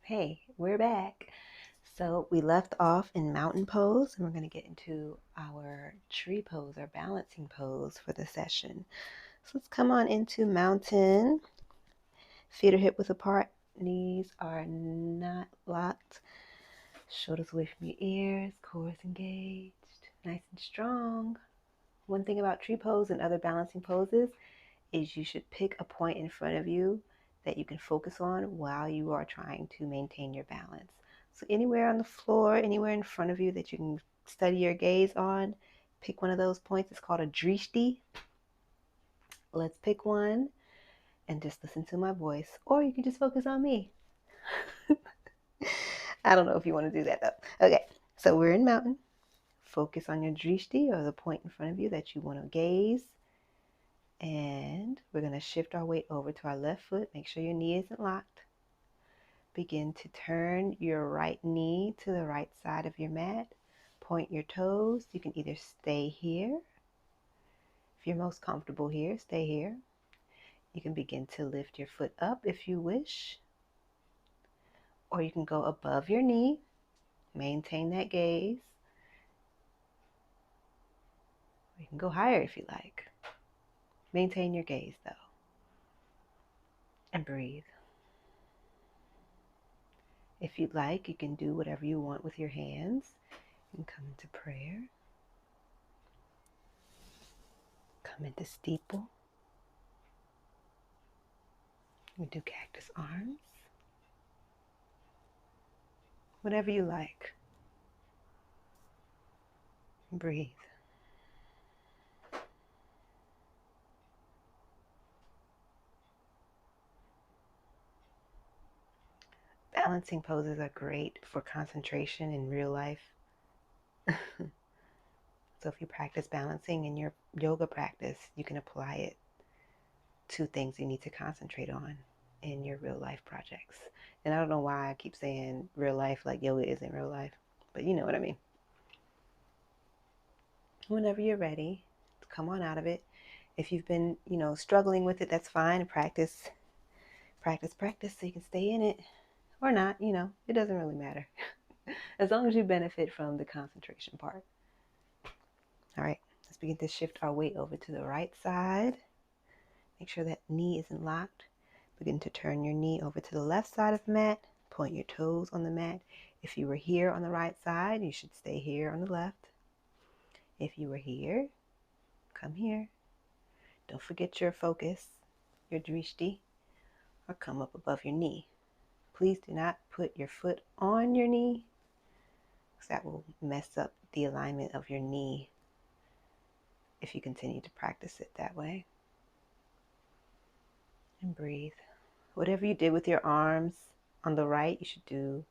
Hey, we're back. So we left off in mountain pose, and we're going to get into our tree pose, our balancing pose for the session. So let's come on into mountain. Feet are hip width apart, knees are not locked, shoulders away from your ears, core is engaged, nice and strong. One thing about tree pose and other balancing poses is you should pick a point in front of you that you can focus on while you are trying to maintain your balance. So anywhere on the floor, anywhere in front of you that you can study your gaze on, pick one of those points. It's called a drishti. Let's pick one and just listen to my voice, or you can just focus on me. I don't know if you want to do that though. Okay, so we're in mountain. Focus on your drishti, or the point in front of you that you want to gaze. And we're going to shift our weight over to our left foot. Make sure your knee isn't locked. Begin to turn your right knee to the right side of your mat. Point your toes. You can either stay here. If you're most comfortable here, stay here. You can begin to lift your foot up if you wish. Or you can go above your knee. Maintain that gaze. You can go higher if you like. Maintain your gaze though. And breathe. If you'd like, you can do whatever you want with your hands. You can come into prayer. Come into steeple. You do cactus arms. Whatever you like. Breathe. Balancing poses are great for concentration in real life. So if you practice balancing in your yoga practice, you can apply it to things you need to concentrate on in your real life projects. And I don't know why I keep saying real life like yoga isn't real life, but you know what I mean. Whenever you're ready, come on out of it. If you've been, struggling with it, that's fine. Practice so you can stay in it or not, it doesn't really matter. As long as you benefit from the concentration part. All right, let's begin to shift our weight over to the right side. Make sure that knee isn't locked. Begin to turn your knee over to the left side of the mat. Point your toes on the mat. If you were here on the right side, you should stay here on the left. If you were here, come here. Don't forget your focus, your drishti, or come up above your knee. Please do not put your foot on your knee, because that will mess up the alignment of your knee if you continue to practice it that way. And breathe. Whatever you did with your arms on the right, you should do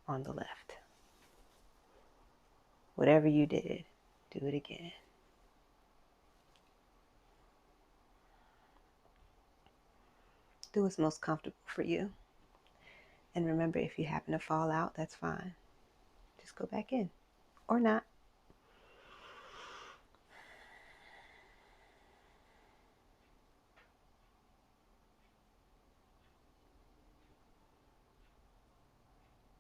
on the left. Whatever you did, do it again. Do what's most comfortable for you. And remember, if you happen to fall out, that's fine. Just go back in. Or not.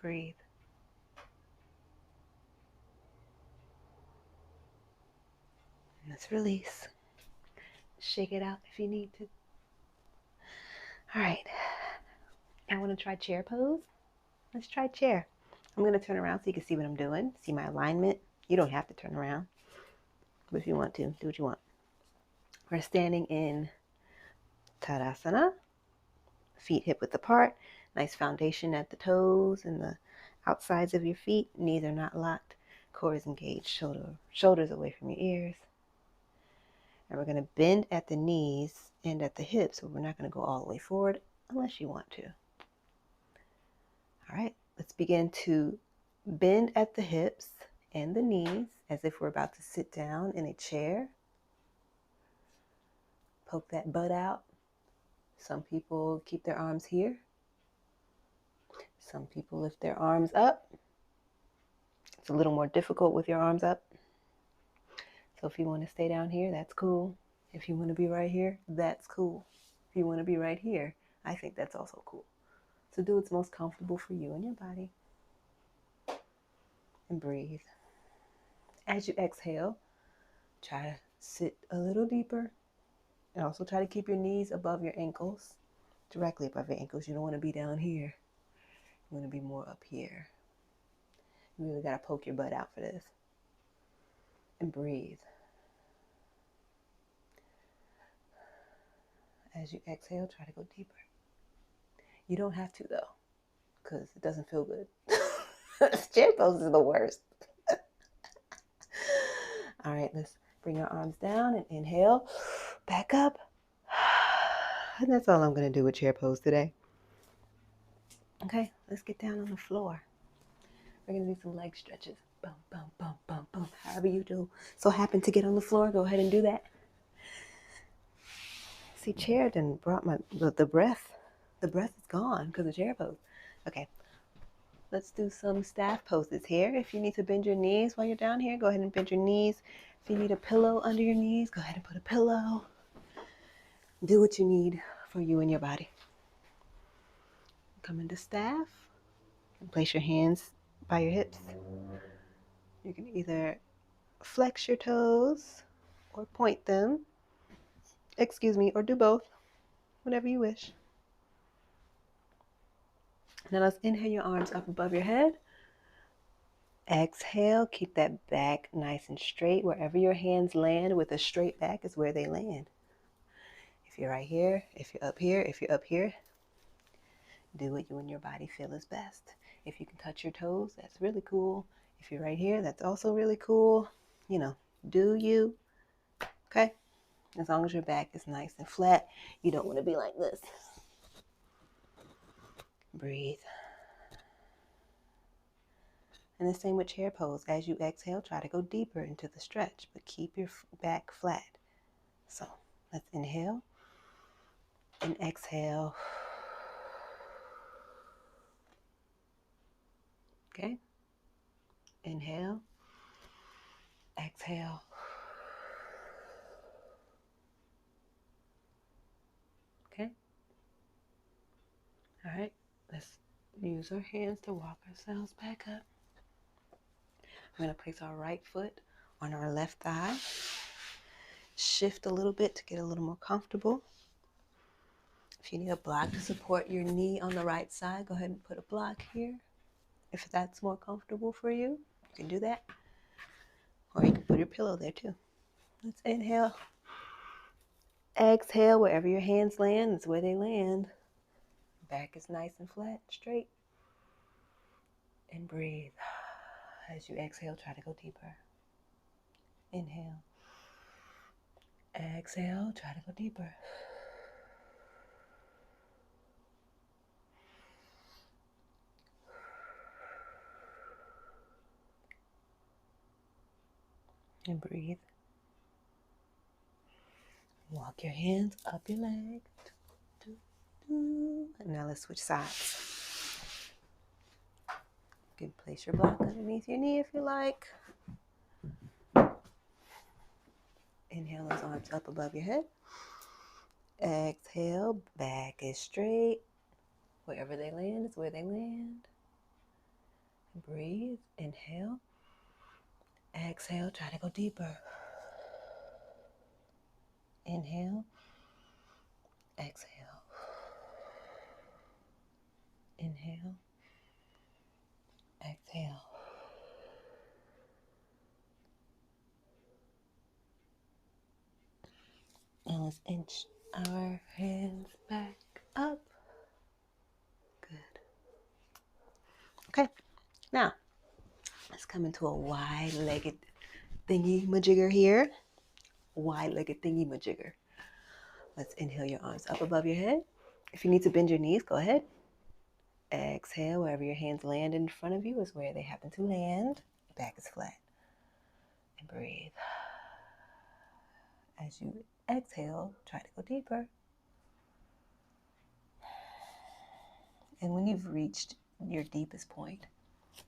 Breathe. And let's release. Shake it out if you need to. All right. I want to try chair pose. Let's try chair. I'm going to turn around so you can see what I'm doing. See my alignment. You don't have to turn around. But if you want to, do what you want. We're standing in Tadasana. Feet hip width apart. Nice foundation at the toes and the outsides of your feet. Knees are not locked. Core is engaged. Shoulders away from your ears. And we're going to bend at the knees and at the hips. So we're not going to go all the way forward unless you want to. All right, let's begin to bend at the hips and the knees as if we're about to sit down in a chair. Poke that butt out. Some people keep their arms here. Some people lift their arms up. It's a little more difficult with your arms up. So if you want to stay down here, that's cool. If you want to be right here, that's cool. If you want to be right here, I think that's also cool. So do what's most comfortable for you and your body. And breathe. As you exhale, try to sit a little deeper. And also try to keep your knees above your ankles. Directly above your ankles. You don't want to be down here. You want to be more up here. You really got to poke your butt out for this. And breathe. As you exhale, try to go deeper. You don't have to though, because it doesn't feel good. Chair pose is the worst. All right, let's bring our arms down and inhale. Back up. And that's all I'm going to do with chair pose today. Okay, let's get down on the floor. We're going to do some leg stretches. Boom, boom, boom, boom, boom. However you do. So happen to get on the floor, go ahead and do that. See, chair didn't brought the breath. The breath is gone because of chair pose. Okay, let's do some staff poses here. If you need to bend your knees while you're down here, go ahead and bend your knees. If you need a pillow under your knees, go ahead and put a pillow. Do what you need for you and your body. Come into staff and place your hands by your hips. You can either flex your toes or point them. Or do both, whatever you wish. Now let's inhale your arms up above your head. Exhale, keep that back nice and straight. Wherever your hands land with a straight back is where they land. If you're right here, if you're up here, do what you and your body feel is best. If you can touch your toes, that's really cool. If you're right here, that's also really cool. You know, do you, okay? As long as your back is nice and flat, you don't want to be like this. Breathe. And the same with chair pose. As you exhale, try to go deeper into the stretch, but keep your back flat. So let's inhale and exhale. Okay? Inhale, exhale. Okay? All right, let's use our hands to walk ourselves back up. I'm going to place our right foot on our left thigh. Shift a little bit to get a little more comfortable. If you need a block to support your knee on the right side, go ahead and put a block here. If that's more comfortable for you, you can do that. Or you can put your pillow there too. Let's inhale. Exhale, wherever your hands land, that's where they land. Back is nice and flat, straight. And breathe. As you exhale, try to go deeper. Inhale. Exhale, try to go deeper. And breathe. Walk your hands up your leg. And now let's switch sides. You can place your block underneath your knee if you like. Inhale those arms up above your head. Exhale, back is straight. Wherever they land is where they land. Breathe. Inhale. Exhale, try to go deeper. Inhale. Exhale. Inhale. Exhale. And let's inch our hands back up. Good. Okay, now let's come into a wide-legged thingy-majigger here. Wide-legged thingy-majigger. Let's inhale your arms up above your head. If you need to bend your knees, go ahead. Exhale, wherever your hands land in front of you is where they happen to land. Back is flat. And breathe. As you exhale, try to go deeper. And when you've reached your deepest point,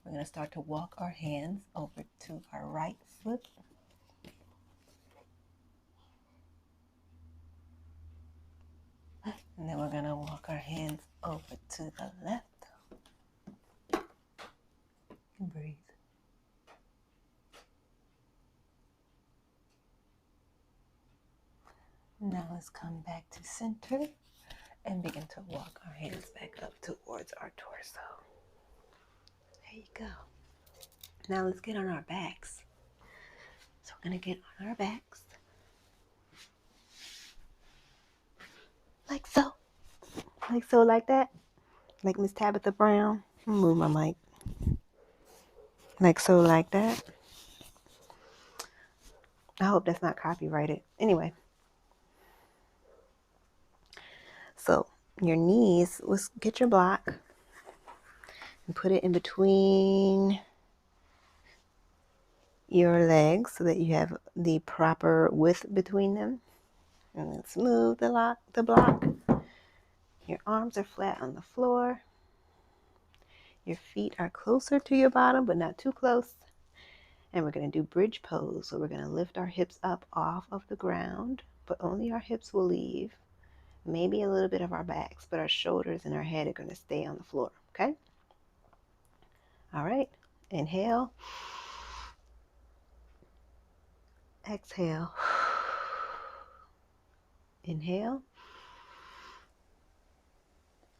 we're going to start to walk our hands over to our right foot. And then we're going to walk our hands over to the left. And breathe. Now let's come back to center and begin to walk our hands back up towards our torso. There you go. Now let's get on our backs. So we're going to get on our backs. Like so. Like so, like that. Like Miss Tabitha Brown. Move my mic. Like so, like that. I hope that's not copyrighted. Anyway. So your knees, let's get your block and put it in between your legs so that you have the proper width between them. And then smooth the block. Your arms are flat on the floor. Your feet are closer to your bottom, but not too close. And we're going to do bridge pose. So we're going to lift our hips up off of the ground, but only our hips will leave. Maybe a little bit of our backs, but our shoulders and our head are going to stay on the floor. Okay? All right. Inhale. Exhale. Inhale.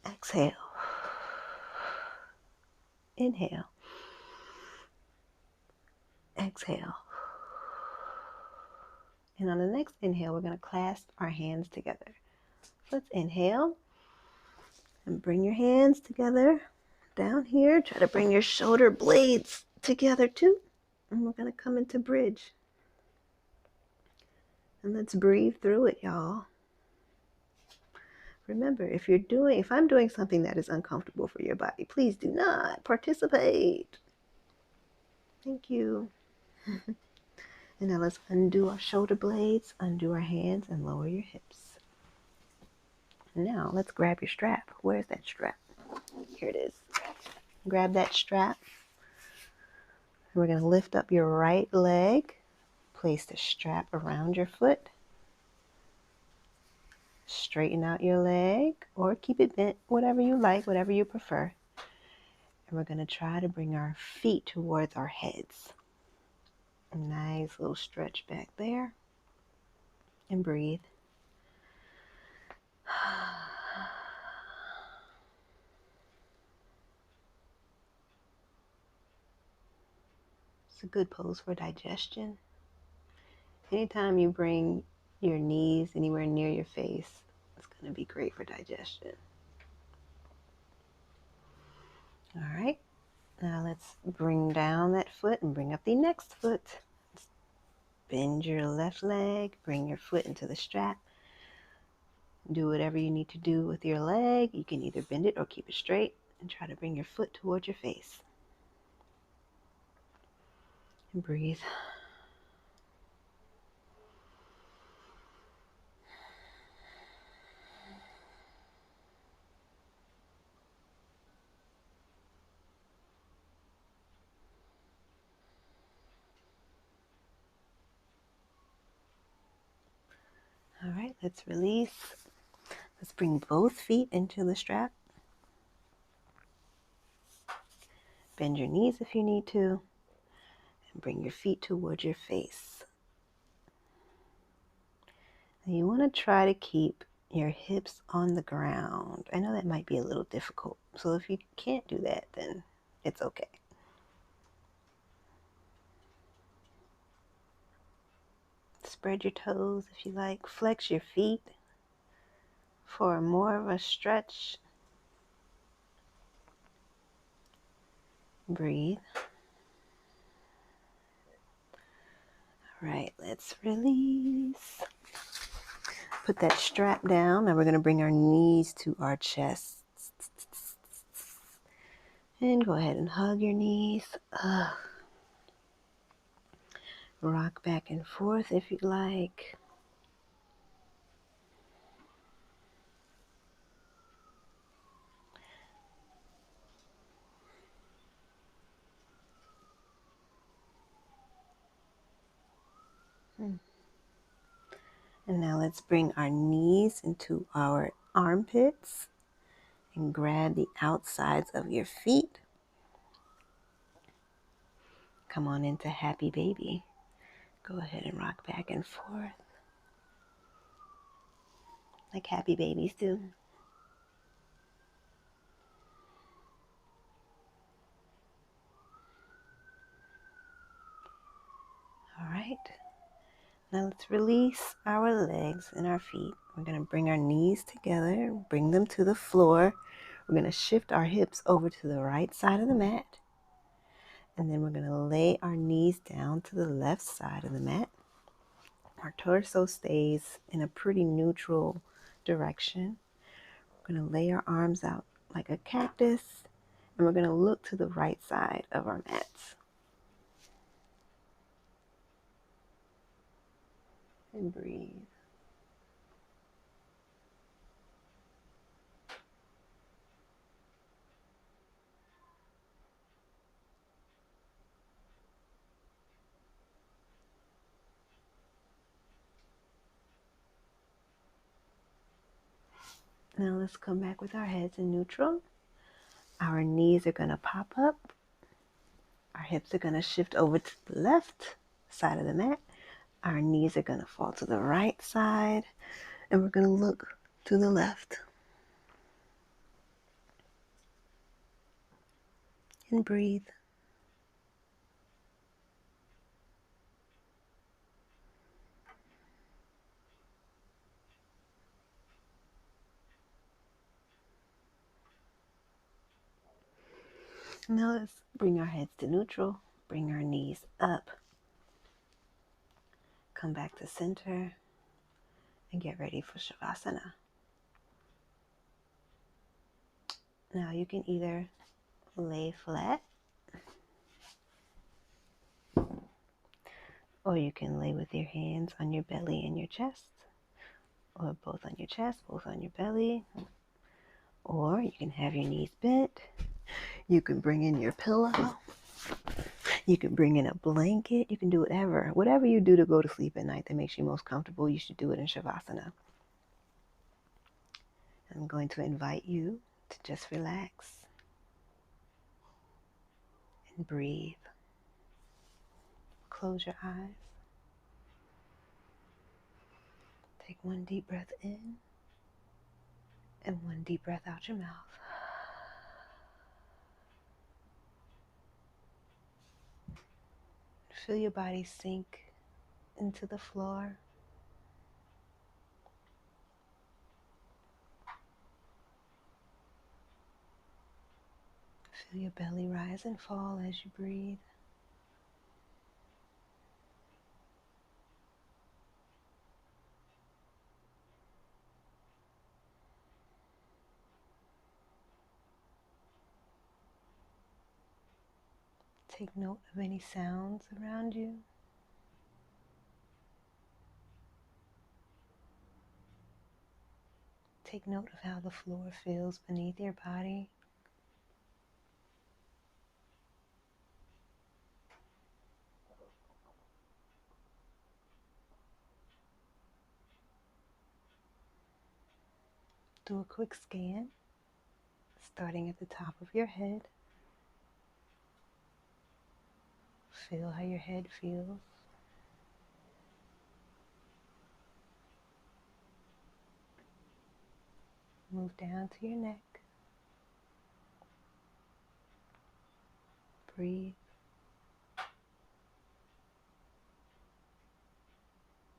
Exhale. Inhale. Exhale. And on the next inhale, we're going to clasp our hands together. Let's inhale and bring your hands together down here. Try to bring your shoulder blades together too. And we're going to come into bridge. And let's breathe through it, y'all. Remember, if I'm doing something that is uncomfortable for your body, please do not participate. Thank you. And now let's undo our shoulder blades, undo our hands, and lower your hips. Now let's grab your strap. Where's that strap? Here it is. Grab that strap. We're going to lift up your right leg. Place the strap around your foot. Straighten out your leg or keep it bent, whatever you like, whatever you prefer. And we're going to try to bring our feet towards our heads. A nice little stretch back there. And breathe. It's a good pose for digestion. Anytime you bring your knees anywhere near your face, it's going to be great for digestion. All right. Now let's bring down that foot and bring up the next foot. Bend your left leg, bring your foot into the strap. Do whatever you need to do with your leg. You can either bend it or keep it straight and try to bring your foot towards your face. And breathe. All right, let's release. Let's bring both feet into the strap. Bend your knees if you need to. And bring your feet towards your face. And you want to try to keep your hips on the ground. I know that might be a little difficult. So if you can't do that, then it's okay. Spread your toes if you like. Flex your feet for more of a stretch. Breathe. All right, let's release. Put that strap down. Now we're going to bring our knees to our chest. And go ahead and hug your knees. Rock back and forth if you like. And now let's bring our knees into our armpits and grab the outsides of your feet. Come on into happy baby. Go ahead and rock back and forth like happy babies do. All right. Now let's release our legs and our feet. We're going to bring our knees together, bring them to the floor. We're going to shift our hips over to the right side of the mat. And then we're going to lay our knees down to the left side of the mat. Our torso stays in a pretty neutral direction. We're going to lay our arms out like a cactus. And we're going to look to the right side of our mats. And breathe. Now let's come back with our heads in neutral. Our knees are going to pop up. Our hips are going to shift over to the left side of the mat. Our knees are going to fall to the right side. And we're going to look to the left. And breathe. Now let's bring our heads to neutral. Bring our knees up. Come back to center. And get ready for shavasana. Now you can either lay flat, or you can lay with your hands on your belly and your chest, or both on your chest, both on your belly, or you can have your knees bent. You can bring in your pillow. You can bring in a blanket. You can do whatever you do to go to sleep at night that makes you most comfortable. You should do it in shavasana. I'm going to invite you to just relax and breathe. Close your eyes. Take one deep breath in and one deep breath out your mouth. Feel your body sink into the floor. Feel your belly rise and fall as you breathe. Take note of any sounds around you. Take note of how the floor feels beneath your body. Do a quick scan, starting at the top of your head. Feel how your head feels. Move down to your neck. Breathe.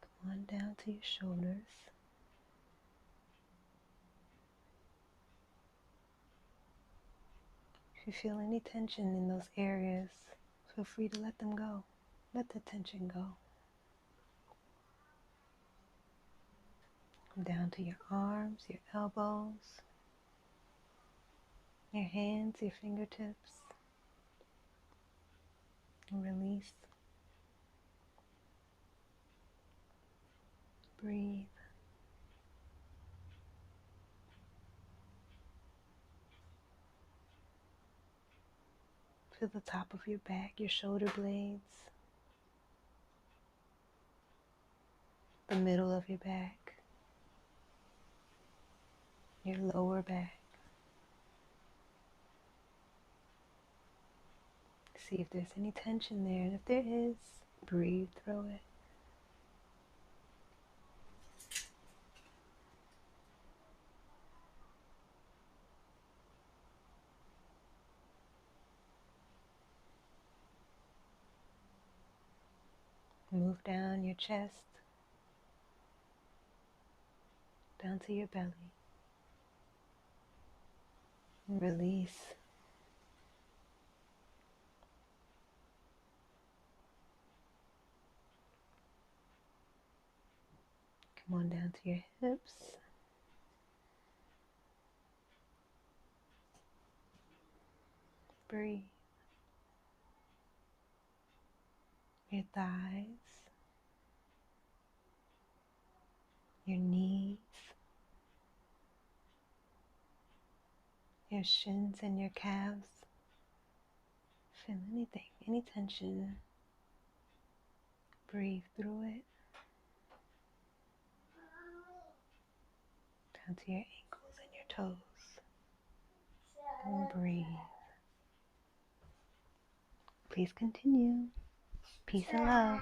Come on down to your shoulders. If you feel any tension in those areas, feel free to let them go. Let the tension go. Come down to your arms, your elbows, your hands, your fingertips. And release. Breathe. Feel the top of your back, your shoulder blades, the middle of your back, your lower back, See if there's any tension there, and if there is, breathe through it. Move down your chest, down to your belly. And release. Come on down to your hips. Breathe. Your thighs, your knees, your shins and your calves. Feel anything, any tension. Breathe through it. Down to your ankles and your toes. And breathe. Please continue. Peace and love.